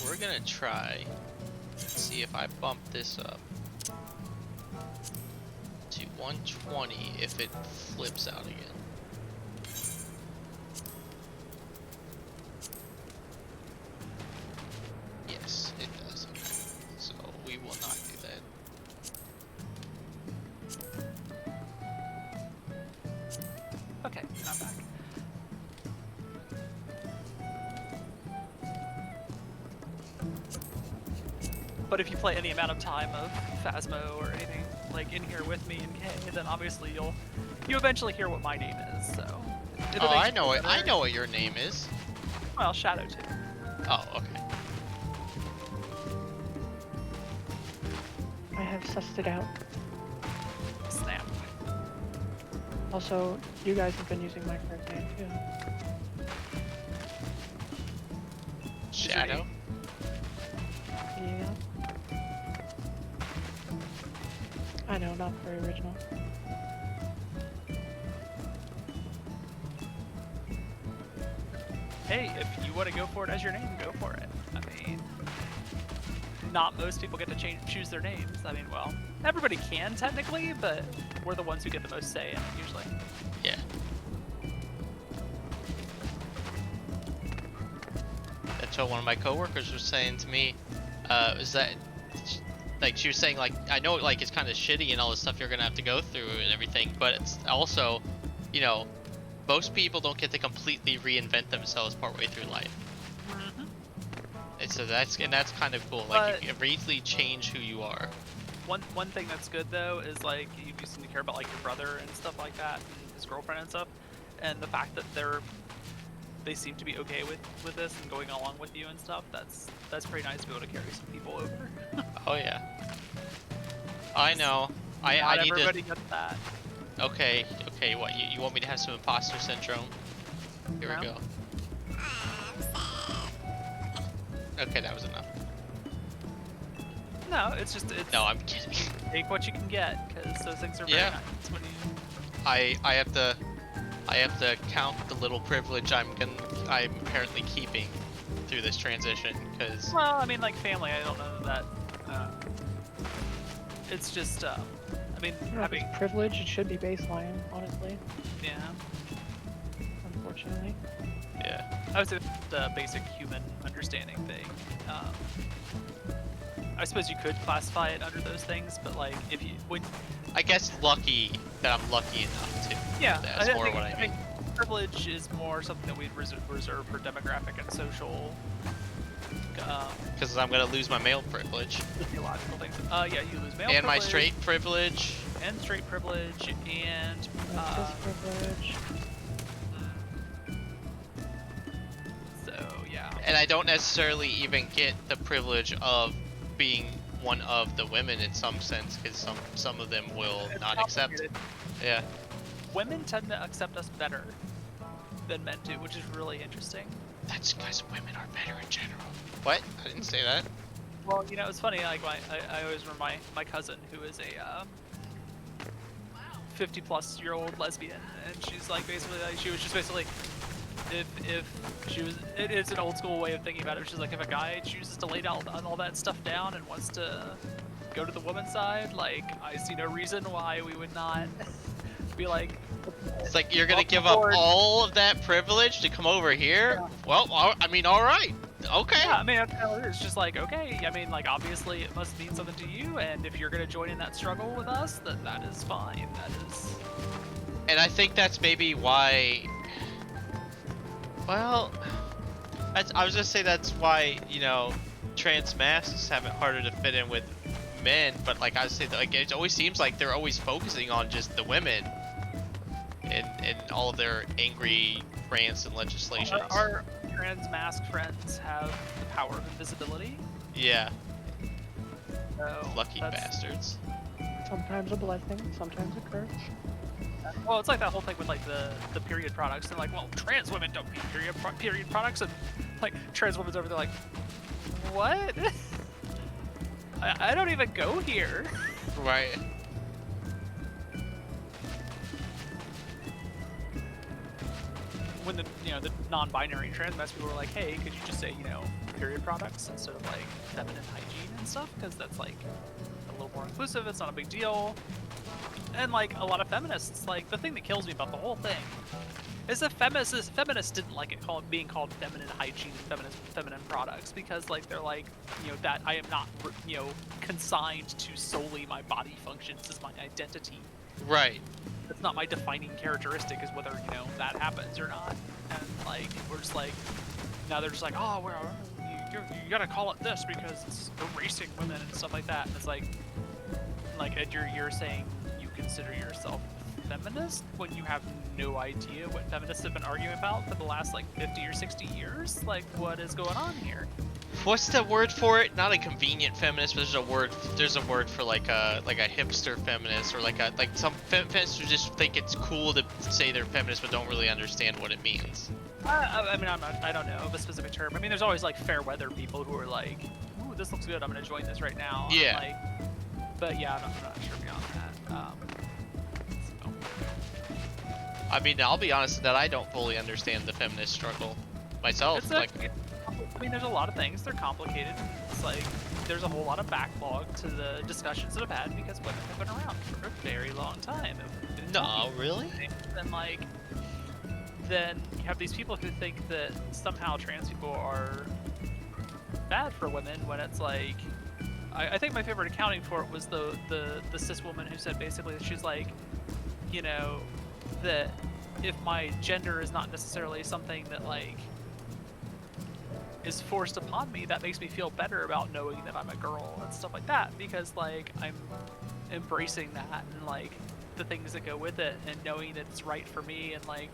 we're gonna try. Let's see if I bump this up to 120 if it flips out again. Yes, it does. So we will not do that. Okay, I'm back. But if you play any amount of time of Phasmo or anything like in here with me and Kay, then obviously you eventually hear what my name is. So. Oh, I know it. I know what your name is. Well, Shadow too. Oh, okay. I have sussed it out. Snap. Also, you guys have been using my correct name too. Shadow. Yeah. I know, not very original. Hey, if you want to go for it as your name, go for it. I mean, not most people get to choose their names. I mean, well, everybody can technically, but we're the ones who get the most say in it usually. Yeah. That's what one of my coworkers was saying to me. Is that like she was saying, like, I know like it's kind of shitty and all the stuff you're gonna have to go through and everything, but it's also, you know, most people don't get to completely reinvent themselves partway through life. Mm-hmm. And so that's kind of cool. Like you can easily change who you are. One thing that's good though is like you seem to care about like your brother and stuff like that, and his girlfriend and stuff, and the fact that they seem to be okay with this and going along with you and stuff. That's pretty nice to be able to carry some people over. Oh yeah. I know. I need everybody to. gets that. Okay. What you want me to have some imposter syndrome? Here we go. Okay, that was enough. No, it's No, I'm kidding. take what you can get, because those things are very Yeah. nice when you. I have to count the little privilege I'm apparently keeping through this transition, because Well, I mean, like family. I don't know that. It's just. I mean, having. It's privilege, it should be baseline, honestly. Yeah. Unfortunately. yeah. I would say the basic human understanding thing. I suppose you could classify it under those things, but like if you when. I guess lucky that I'm lucky enough to. Yeah, That's more what I mean. Privilege is more something that we'd reserve for demographic and social. Because I'm gonna lose my male privilege. Physiological things. Yeah, you lose male and privilege. my straight privilege. And straight privilege, and Cis privilege. So yeah. And I don't necessarily even get the privilege of being one of the women in some sense, because some of them will It's not accept. complicated. Yeah. Women tend to accept us better than men do, which is really interesting. That's because women are better in general. What? I didn't say that. Well, you know, it's funny. Like I always remember my cousin, who is a 50-plus-year-old lesbian, and she's like basically like she was just basically if she was it's an old school way of thinking about it. She's like, if a guy chooses to lay down all that stuff down and wants to go to the woman's side, like I see no reason why we would not be like. It's like you're gonna give up all of that privilege to come over here? Yeah. Well, I mean, all right. Okay. Yeah, I mean, it's just like, okay, I mean, like, obviously it must mean something to you, and if you're gonna join in that struggle with us, then that is fine. That is... And I think that's maybe why... Well... I was gonna say that's why, you know, trans masks have it harder to fit in with men, but like I would say, like, it always seems like they're always focusing on just the women in all of their angry rants and legislations. Our trans mask friends have the power of invisibility. Yeah. So Lucky bastards. Sometimes a blessing, sometimes a curse. Well, it's like that whole thing with like the period products. They're like, well, trans women don't need period products, and like trans women's over there like, what? I don't even go here. Right. when the the non-binary trans mass people were like, hey, could you just say period products instead of like feminine hygiene and stuff, because that's like a little more inclusive. It's not a big deal. And like a lot of feminists, like the thing that kills me about the whole thing is that feminists didn't like it being called feminine hygiene and feminine products, because like they're like that I am not consigned to solely my body functions as my identity. Right. That's not my defining characteristic, is whether that happens or not. And like we're just like, now they're just like, oh well, you gotta call it this because it's erasing women and stuff like that. And it's like Ed, you're saying you consider yourself feminist when you have no idea what feminists have been arguing about for the last like 50 or 60 years? Like, what is going on here? What's the word for it? Not a convenient feminist, but there's a word for like a hipster feminist, or like some feminists who just think it's cool to say they're feminist but don't really understand what it means. I mean, I don't know of a specific term. I mean, there's always like fair weather people who are like, ooh, this looks good, I'm gonna join this right now. Yeah. But yeah, I'm not sure beyond that. I mean, I'll be honest that I don't fully understand the feminist struggle myself. I mean, there's a lot of things. They're complicated. It's like there's a whole lot of backlog to the discussions that I've had, because women have been around for a very long time. No, really? And like, then you have these people who think that somehow trans people are bad for women, when it's like, I think my favorite accounting for it was the cis woman who said basically that she's like, that if my gender is not necessarily something that like is forced upon me, that makes me feel better about knowing that I'm a girl and stuff like that, because like I'm embracing that and like the things that go with it, and knowing that it's right for me. And like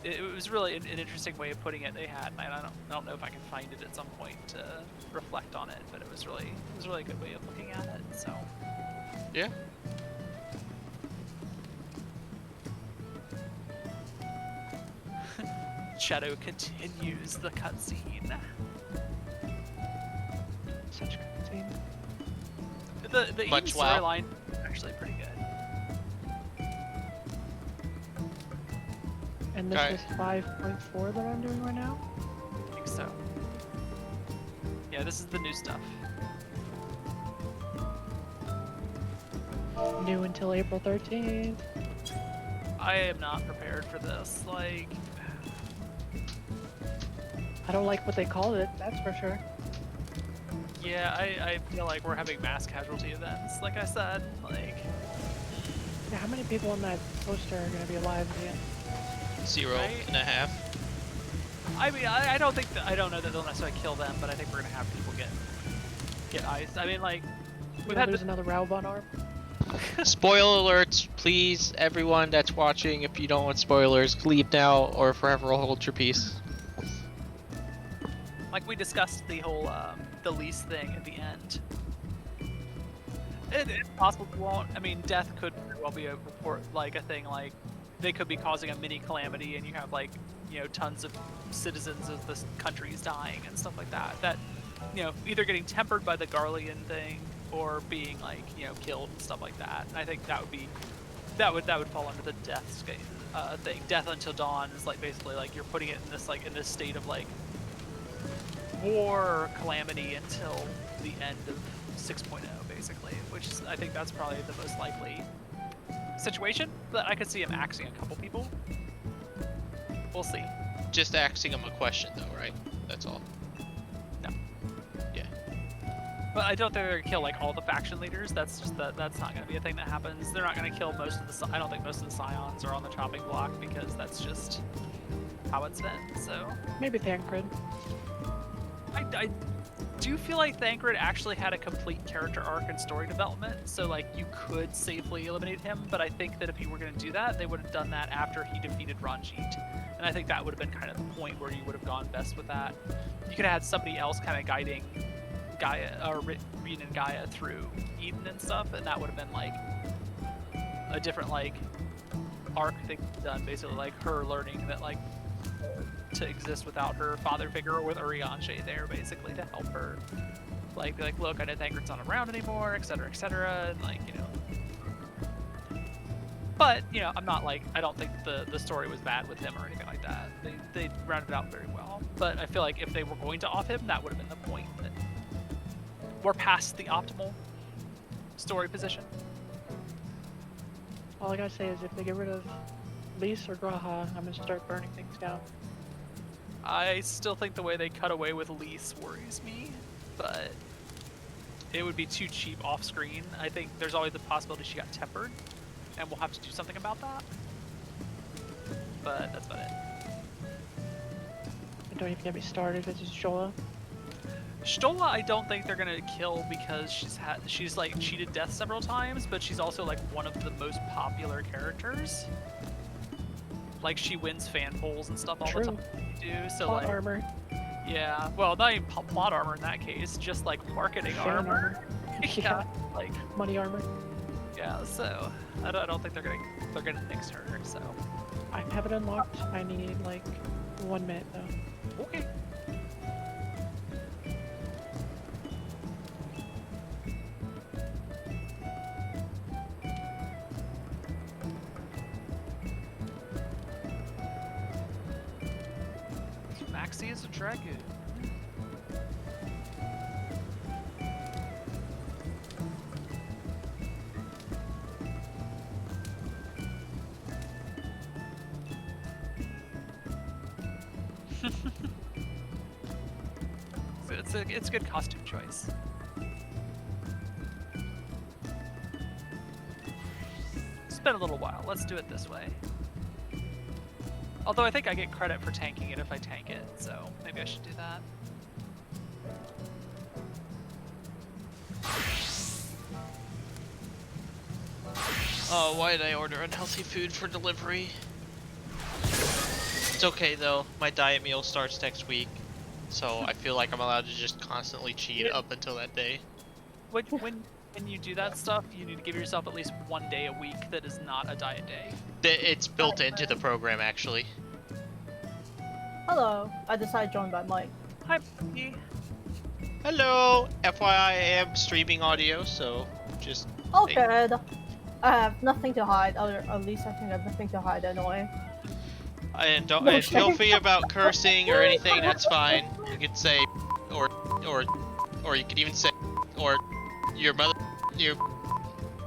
it was really an interesting way of putting it they had, and I don't know if I can find it at some point to reflect on it, but it was really a good way of looking at it. So yeah. Shadow continues the cutscene. Such cutscene. The Eden Much wow. storyline is actually pretty good. And this Okay. is 5.4 that I'm doing right now? I think so. Yeah, this is the new stuff. New until April 13th. I am not prepared for this. Like, I don't like what they called it, that's for sure. yeah, I feel like we're having mass casualty events. Like I said, like, Yeah, how many people on that poster are gonna be alive again? 0.5. I mean, I don't know that they'll necessarily kill them, but I think we're gonna have people get iced. I mean, like, we've had Lose another Raubon arm. Spoiler alerts, please, everyone that's watching. If you don't want spoilers, leave now or forever hold your peace. like we discussed the whole the lease thing at the end. It's possible we won't. I mean, death could very well be a report, like a thing, like they could be causing a mini calamity, and you have like tons of citizens of this countries dying and stuff like that. That either getting tempered by the Garlean thing or being like killed and stuff like that. And I think that would fall under the death thing. Death until dawn is like basically like you're putting it in this state of like war or calamity until the end of 6.0 basically, which is, I think that's probably the most likely situation. But I could see him axing a couple people. We'll see. Just asking him a question though, right? That's all. No. Yeah. But I don't think they're gonna kill like all the faction leaders. That's just that's not gonna be a thing that happens. They're not gonna kill most of the. I don't think most of the scions are on the chopping block, because that's just how it's been. So Maybe Thancred. I do feel like Thancred actually had a complete character arc and story development. So like you could safely eliminate him, but I think that if you were gonna do that, they would have done that after he defeated Ranjit. And I think that would have been kind of the point where you would have gone best with that. You could have had somebody else kind of guiding Gaia or Reen and Gaia through Eden and stuff, and that would have been like a different like arc thing done, basically like her learning that like to exist without her father figure, or with Urianshe there basically to help her like be like, look, I didn't think Thancred's not around anymore, etc., etc., and like But you know, I'm not like I don't think the story was bad with him or anything like that. They rounded it out very well. But I feel like if they were going to off him, that would have been the point. That we're past the optimal story position. All I gotta say is if they get rid of Lise or Graha, I'm gonna start burning things down. I still think the way they cut away with Lise worries me, but it would be too cheap off screen. I think there's always the possibility she got tempered, and we'll have to do something about that. But that's about it. And don't even get me started, it's just Shola. Stola, I don't think they're gonna kill because she's like cheated death several times, but she's also like one of the most popular characters. Like she wins fan polls and stuff all the time. So Plot like, armor. yeah, well, not even plot armor in that case, just like marketing Fan armor. Yeah, like money armor. yeah. So I don't think they're gonna nix her. So I have it unlocked. I need like 1 minute though. okay. Maxie is a dragoon. So it's a good costume choice. It's been a little while. Let's do it this way. Although I think I get credit for tanking it if I tank it, so maybe I should do that. Oh, why did I order unhealthy food for delivery? It's okay though, my diet meal starts next week, so I feel like I'm allowed to just constantly cheat up until that day. When you do that stuff, you need to give yourself at least 1 day a week that is not a diet day. It's built into the program actually. Hello, I decided to join by mic. Hi, P. Hello! FYI, I am streaming audio, so just... Oh, good. I have nothing to hide, or at least I think I have nothing to hide anyway. And don't No and feel shame. free about cursing or anything, that's fine. You could say, or you could even say, or your mother,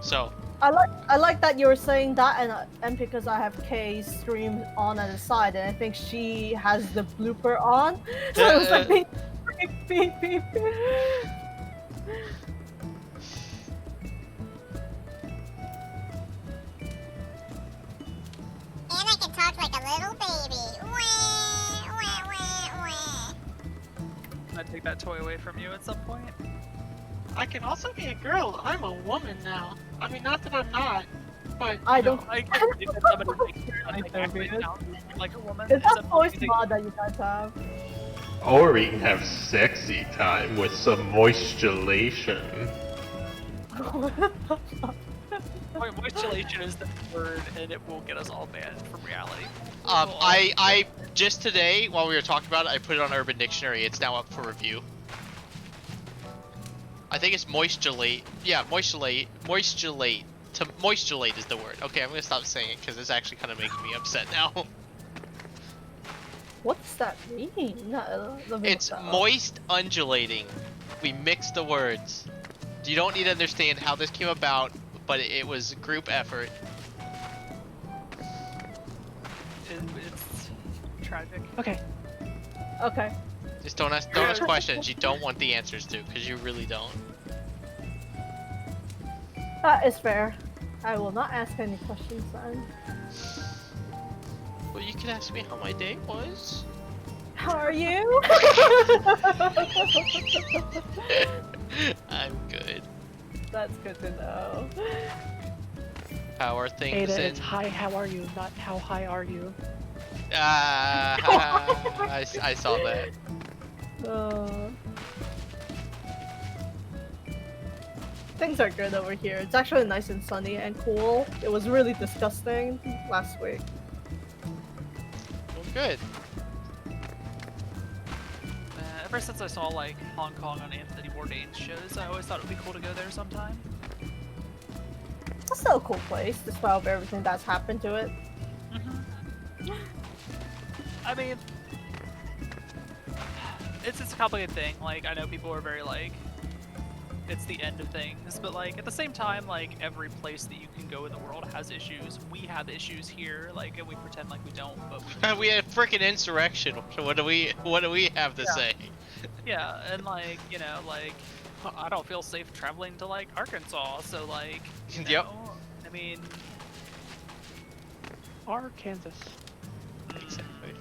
so. I like that you were saying that, and because I have Kay's stream on at the side, and I think she has the blooper on, so it was like beep, beep, beep, beep. And I can talk like a little baby. Wah, wah, wah, wah. I'm gonna take that toy away from you at some point. I can also be a girl. I'm a woman now. I mean, not that I'm not, but I don't. I can if somebody like actually sounds like a woman. Is it's that a voice music- mod that you guys have? Or we can have sexy time with some moistulation. Moistulation is the word, and it will get us all banned from reality. I just today, while we were talking about it, I put it on Urban Dictionary. It's now up for review. I think it's moistulate. Yeah, moistulate. To moistulate is the word. Okay, I'm gonna stop saying it because it's actually kind of making me upset now. What does that mean? Let me It's look that up. moist undulating. We mixed the words. You don't need to understand how this came about, but it was a group effort. It's tragic. okay. Okay. Just don't ask questions you don't want the answers to, because you really don't. That is fair. I will not ask any questions then. Well, you can ask me how my day was. How are you? I'm good. That's good to know. How are things Ada, in... it's hi, how are you, not how high are you. I saw that. Things are good over here. It's actually nice and sunny and cool. It was really disgusting last week. Well, good. Ever since I saw like Hong Kong on Anthony Bourdain's shows, I always thought it would be cool to go there sometime. What's still a cool place, despite everything that's happened to it. I mean, it's a complicated thing. Like, I know people are very like, it's the end of things, but like at the same time, like every place that you can go in the world has issues. We have issues here, like, and we pretend like we don't, but we do. We had freaking insurrection. What do we have to say? Yeah, and like, you know, like, I don't feel safe traveling to like Arkansas, so like, you Yep. know, I mean, Or Kansas. Exactly.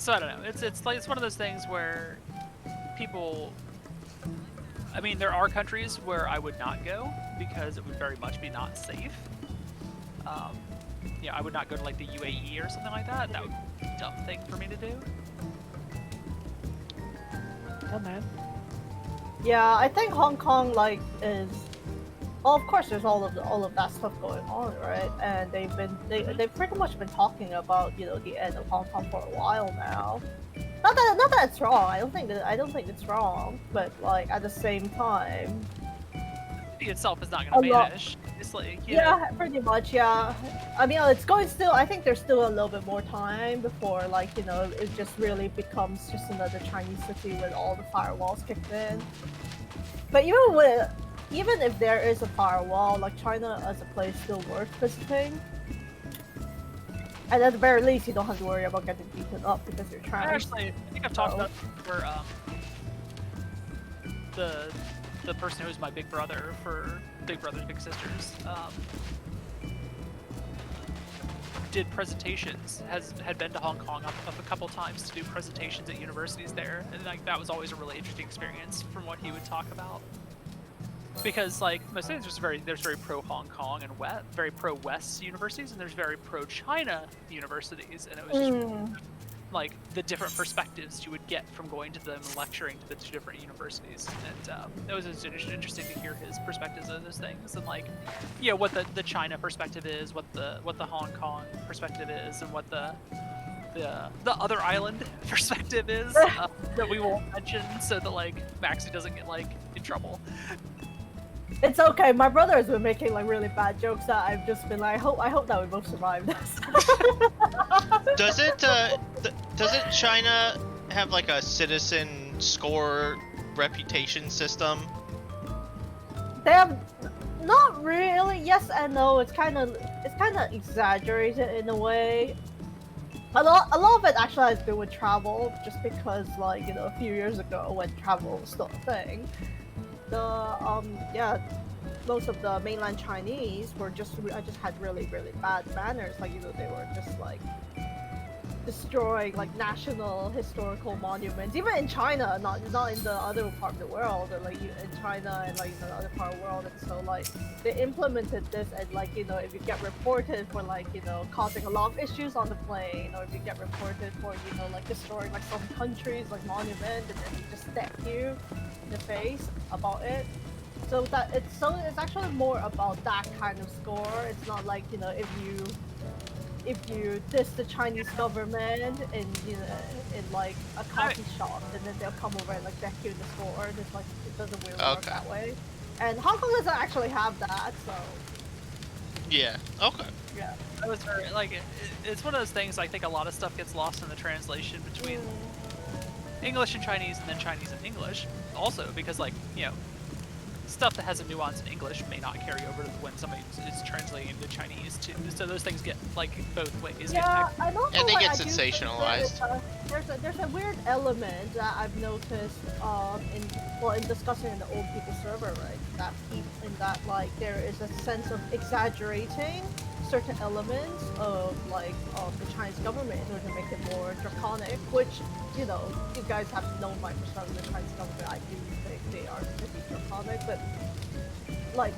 so I don't know. It's like it's one of those things where people. I mean, there are countries where I would not go because it would very much be not safe. Yeah, I would not go to like the UAE or something like that. That would be a dumb thing for me to do. Oh man. Yeah, I think Hong Kong like is. Well, of course, there's all of that stuff going on, right? And they've pretty much been talking about, you know, the end of Hong Kong for a while now. Not that it's wrong. I don't think it's wrong, but like at the same time, It itself is not going to vanish. It's like, you know, yeah, pretty much, yeah. I mean, it's going still. I think there's still a little bit more time before, like, you know, it just really becomes just another Chinese city with all the firewalls kicked in. But even if there is a firewall, like China as a place still worth visiting. And at the very least, you don't have to worry about getting beaten up because you're trans. I think I've talked about where the person who was my big brother for Big Brothers Big Sisters did presentations, had been to Hong Kong a couple times to do presentations at universities there, and like that was always a really interesting experience from what he would talk about. Because like most things, there's very pro Hong Kong and very pro West universities, and there's very pro China universities, and it was just like the different perspectives you would get from going to them and lecturing to the two different universities, and it was just interesting to hear his perspectives on those things, and like, yeah, what the China perspective is, what the Hong Kong perspective is, and what the other island perspective is that we won't mention, so that like Maxie doesn't get like in trouble. It's okay. My brother has been making like really bad jokes that I've just been like, I hope that we both survive this. Doesn't China have like a citizen score reputation system? They have not really. Yes and no. It's kind of exaggerated in a way. A lot of it actually has to do with travel, just because like, you know, a few years ago when travel was still a thing, most of the mainland Chinese were just had really bad manners. Like, you know, they were just like destroying like national historical monuments, even in China, not in the other part of the world, or like in China and like in the other part of the world. And so like they implemented this, and like, you know, if you get reported for like, you know, causing a lot of issues on the plane, or if you get reported for, you know, like destroying like some countries like monument, and then they just step you in the face about it. So it's actually more about that kind of score. It's not like, you know, if you diss the Chinese government in, you know, in like a coffee shop, and then they'll come over and like deck you in the score. It's like, it doesn't really work that way. And Hong Kong doesn't actually have that, so. Yeah. Okay. Yeah. That was very, like, it's one of those things. I think a lot of stuff gets lost in the translation between English and Chinese, and then Chinese and English. Also, because like, you know, stuff that has a nuance in English may not carry over to when somebody is translating into Chinese too. So those things get like both ways. Yeah, I don't know. And they why get I do think sensationalized. There's a weird element that I've noticed in discussing in the old people server, right? That like there is a sense of exaggerating certain elements of like of the Chinese government in order to make it more draconic, which, you know, you guys have known my perspective of the Chinese government. I do think they are pretty draconic, but like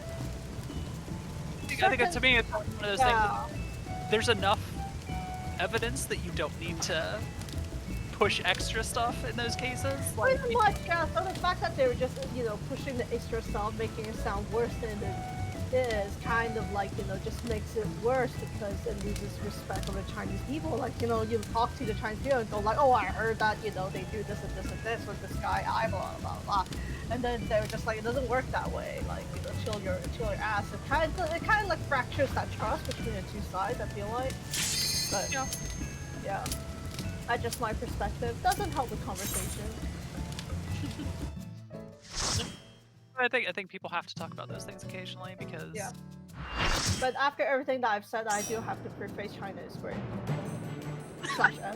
I think to me it's one of those things that there's enough evidence that you don't need to push extra stuff in those cases. Like, pretty much, yeah. So the fact that they were just, you know, pushing the extra stuff, making it sound worse than is kind of like, just makes it worse because it loses respect of the Chinese people. Like, you talk to the Chinese people and go like, oh, I heard that, they do this and this and this with this guy, blah, blah, blah. And then they're just like, it doesn't work that way. Like, chill your ass. It kind of like fractures that trust between the two sides, I feel like. But, yeah. That's just my perspective. Doesn't help the conversation. I think people have to talk about those things occasionally because. Yeah. But after everything that I've said, I do have to preface China is great. Sasha.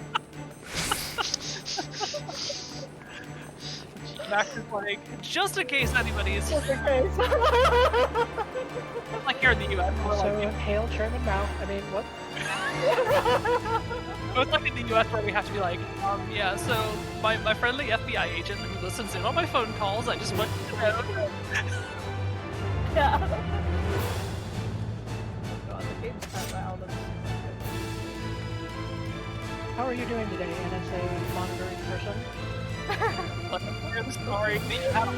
Max is like, just in case anybody is. Just in case. Like here in the US, we're So, like. hail Chairman Mao. I mean, what? It's like in the US where we have to be like, yeah, so my friendly FBI agent who listens in on my phone calls, I just went to know. Yeah. Oh god, the game's kind of out of this. How are you doing today, NSA monitoring person? I'm sorry that you have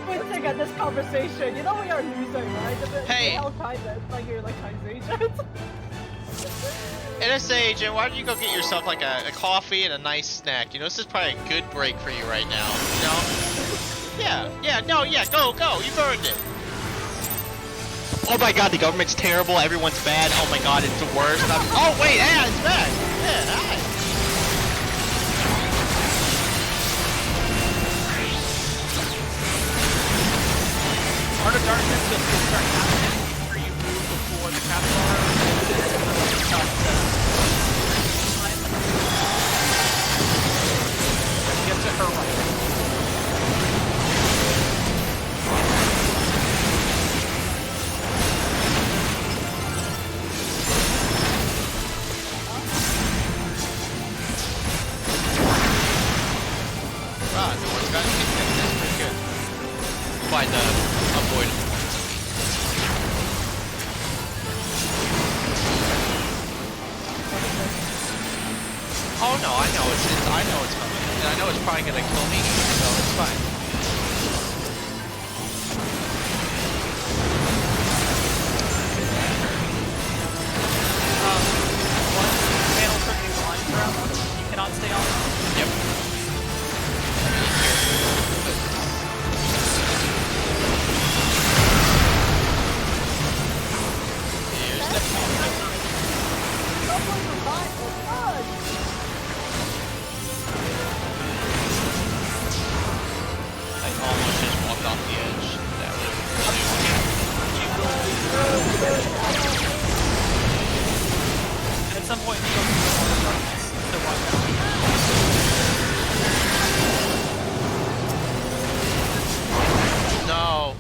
Squinting at this conversation. You know we are losing, right? Hey. Al-Qaeda, it's like you're like Chinese agents. NSA agent, why don't you go get yourself like a coffee and a nice snack? This is probably a good break for you right now. Go, you've earned it. Oh my god, the government's terrible, everyone's bad, oh my god, it's the worst. Oh wait, yeah, it's bad. Yeah, hi. Art of Darkness will start happening where you move before the capital. Get to her right. Wow, no one's got anything. That's pretty good. Quite avoidable ones, I mean. Oh no, I know it's coming, and I know it's probably gonna kill me, so it's fine. One panel turning line around, you cannot stay on. Yep. Here's the I almost just walked off the edge. That At some point, you'll be on the darkness to watch out. No.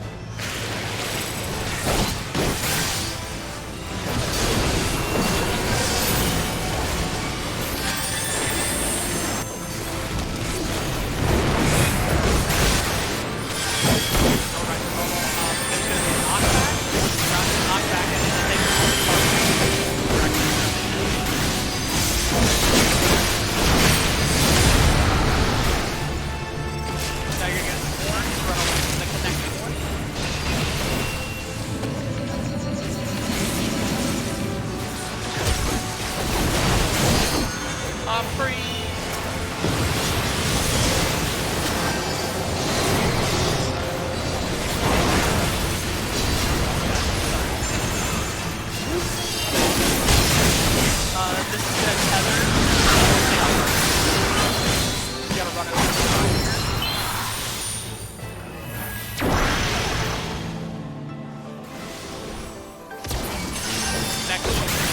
I'm free. This is a tether. You gotta run over the side here. Next one is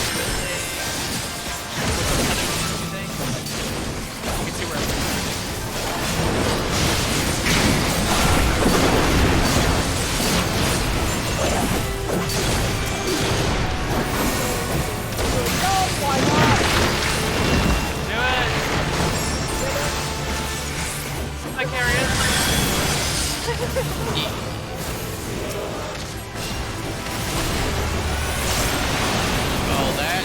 you can see where Why not? do it! Hi, Carrion. Oh, that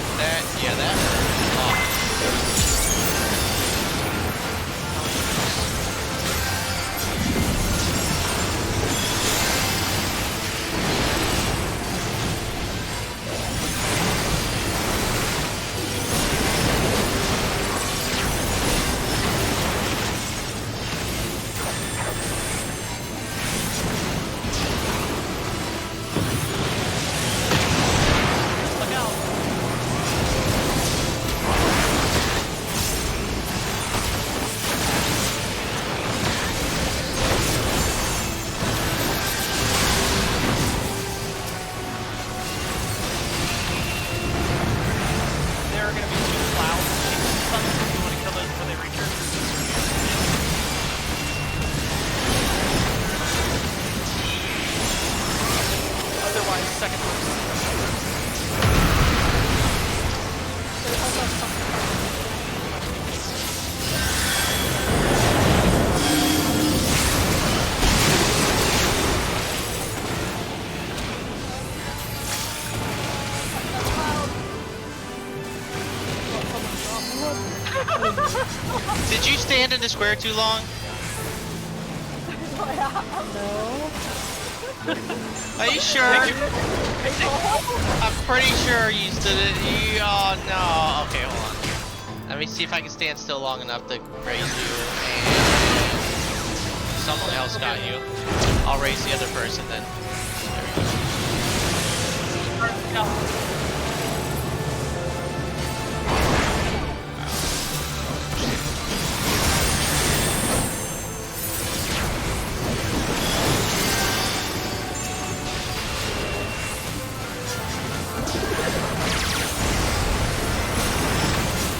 hurt a lot. in the square too long? No. Are you sure? I'm pretty sure you stood it. Oh no. Okay, hold on. Let me see if I can stand still long enough to raise you. And someone else got you. I'll raise the other person then. There we go.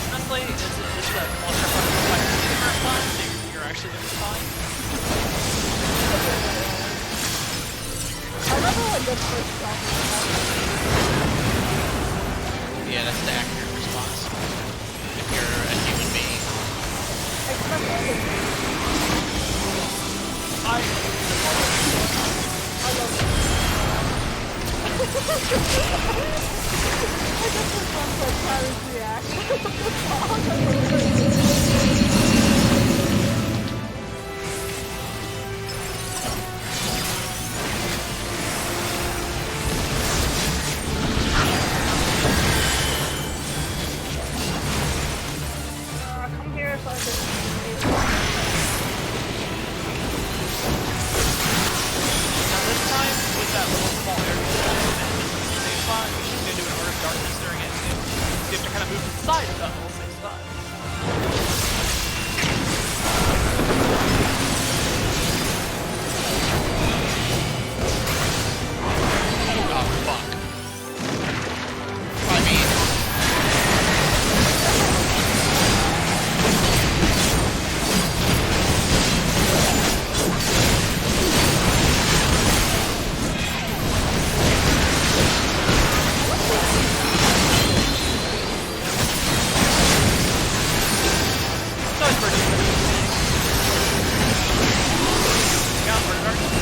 Honestly, it's that monster part of the fight the first time, so you're actually gonna be fine. I remember when this first shot Yeah, that's the accurate response. If you're a human being. I love it. I just response like Paris reaction. Come here so I can see Now this time, with that little small area safe spot, you're just gonna do an Art of Darkness during it too. So you have to kind of move inside of that little safe spot. Oh fuck. I mean, Sorry for doing that. Yeah, Art of Darkness.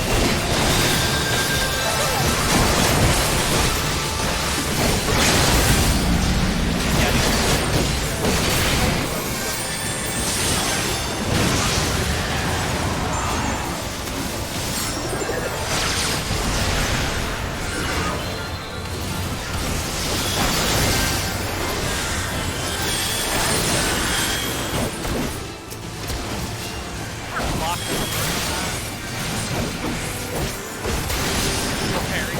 Lock it. Parry.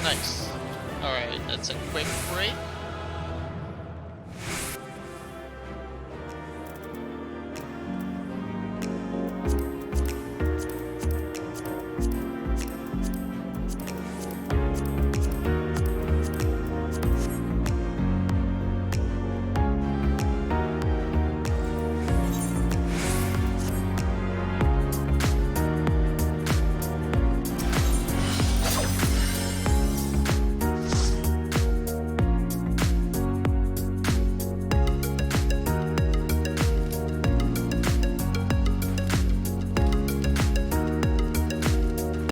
nice. Alright, that's a quick break.